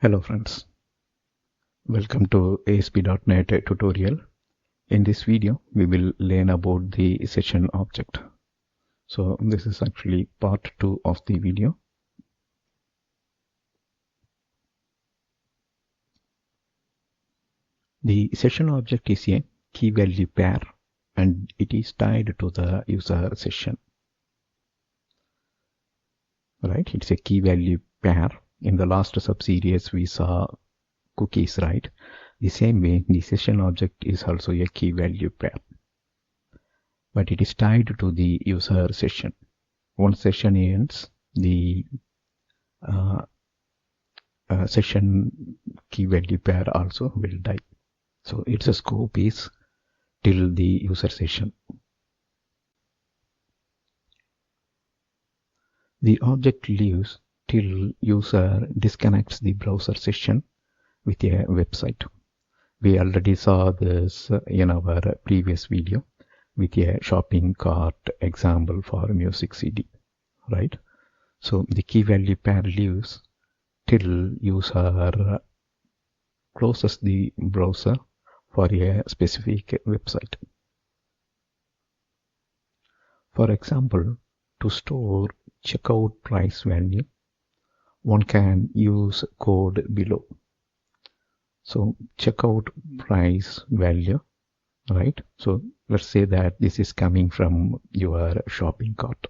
Hello friends, welcome to ASP.NET tutorial. In this video, we will learn about the session object. So this is actually part 2 of the video. The session object is a key value pair and it is tied to the user session. Right, it's a key value pair. In the last subseries we saw cookies, right? The same way, the session object is also a key value pair, but it is tied to the user session. Once session ends, the session key value pair also will die. So its scope is till the user session. The object lives till user disconnects the browser session with a website. We already saw this in our previous video with a shopping cart example for music CD, right? So the key value pair lives till user closes the browser for a specific website. For example, to store checkout price value, one can use code below. So checkout price value, right? So let's say that this is coming from your shopping cart.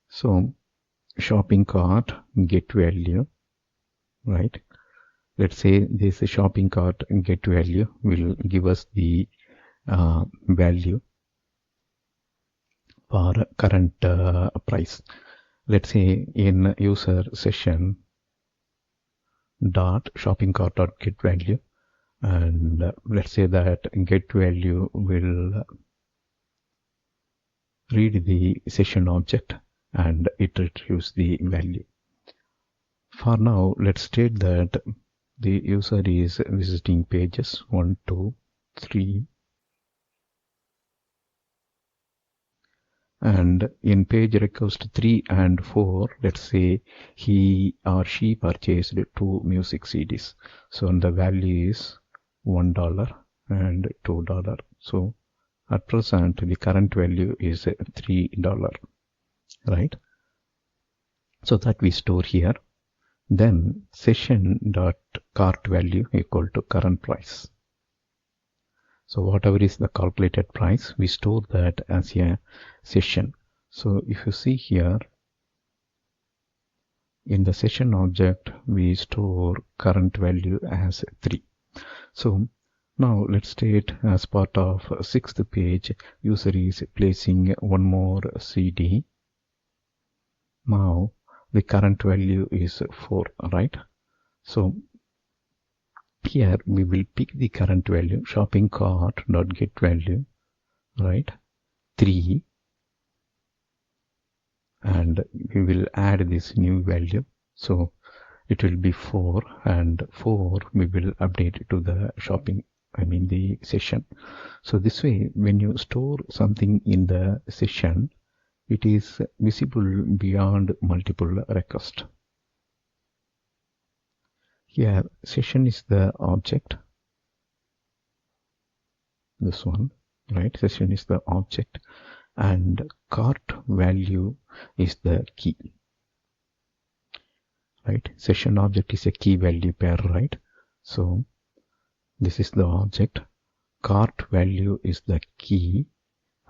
So shopping cart get value, right? Let's say this shopping cart get value will give us the value for current price. Let's say in user session dot shopping cart dot get value, and let's say that get value will read the session object and it retrieves the value. For now, let's state that the user is visiting pages 1, 2, 3, and in page request 3 and 4, let's say he or she purchased 2 music CDs. So the value is $1 and $2. So at present the current value is $3, right? So that we store here. Then session dot cart value equal to current price. So whatever is the calculated price, we store that as a session. So if you see here, in the session object, we store current value as 3. So now let's state as part of 6th page, user is placing one more CD. Now the current value is 4, right? So here we will pick the current value, shopping cart dot get value, right, 3, and we will add this new value. So it will be 4, and 4 we will update it to the the session. So this way, when you store something in the session, it is visible beyond multiple requests. Here session is the object, this one, right? Session is the object and cart value is the key, right? Session object is a key value pair, right? So this is the object, cart value is the key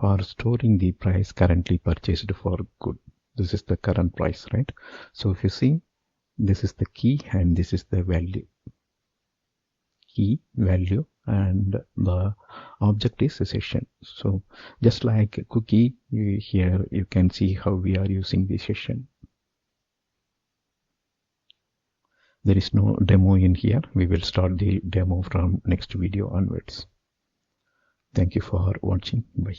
for storing the price currently purchased for good. This is the current price, right? So if you see, this is the key and this is the value, key value, and the object is a session. So just like cookie, here you can see how we are using the session. There is no demo in here. We will start the demo from next video onwards. Thank you for watching. Bye.